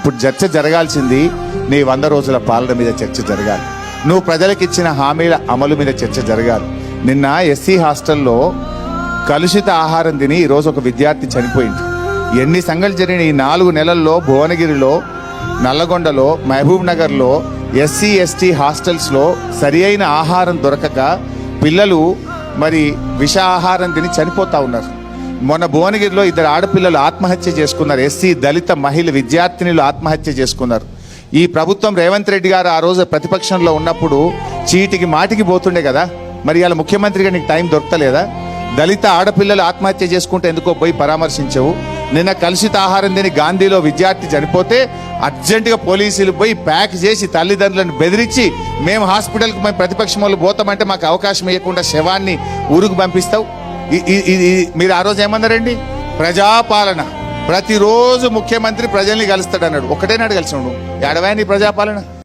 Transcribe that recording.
ఇప్పుడు చర్చ జరగాల్సింది నీ 100 రోజుల పాలన మీద చర్చ జరగాలి. నువ్వు ప్రజలకు ఇచ్చిన హామీల అమలు మీద చర్చ జరగాలి. నిన్న ఎస్సీ హాస్టల్లో కలుషిత ఆహారం తిని ఈరోజు ఒక విద్యార్థి చనిపోయింది. ఎన్ని సంఘటనలు జరిగిన ఈ 4 నెలల్లో భువనగిరిలో, నల్లగొండలో, మహబూబ్ నగర్లో ఎస్సీ ఎస్టీ హాస్టల్స్లో సరి అయిన ఆహారం దొరకక పిల్లలు మరి విష ఆహారం తిని చనిపోతా ఉన్నారు. మొన్న భువనగిరిలో 2 ఆడపిల్లలు ఆత్మహత్య చేసుకున్నారు. ఎస్సీ దళిత మహిళ విద్యార్థినులు ఆత్మహత్య చేసుకున్నారు. ఈ ప్రభుత్వం రేవంత్ రెడ్డి గారు ఆ రోజు ప్రతిపక్షంలో ఉన్నప్పుడు చీటికి మాటికి పోతుండే కదా, మరి ఇలా ముఖ్యమంత్రిగా నీకు టైం దొరకలేదా? దళిత ఆడపిల్లలు ఆత్మహత్య చేసుకుంటే ఎందుకో పోయి పరామర్శించవు? నిన్న కలుషిత ఆహారం తిని గాంధీలో విద్యార్థి చనిపోతే అర్జెంటుగా పోలీసులు పోయి ప్యాక్ చేసి తల్లిదండ్రులను బెదిరించి మేము హాస్పిటల్కి మేము ప్రతిపక్షం వాళ్ళు పోతామంటే మాకు అవకాశం ఇవ్వకుండా శవాన్ని ఊరుకు పంపిస్తావు. మీరు ఆ రోజు ఏమన్నారండి? ప్రజాపాలన, ప్రతిరోజు ముఖ్యమంత్రి ప్రజల్ని కలుస్తాడు అన్నాడు. ఒకటేనాడు కలిసినాడు. ఎడవా నీ ప్రజాపాలన?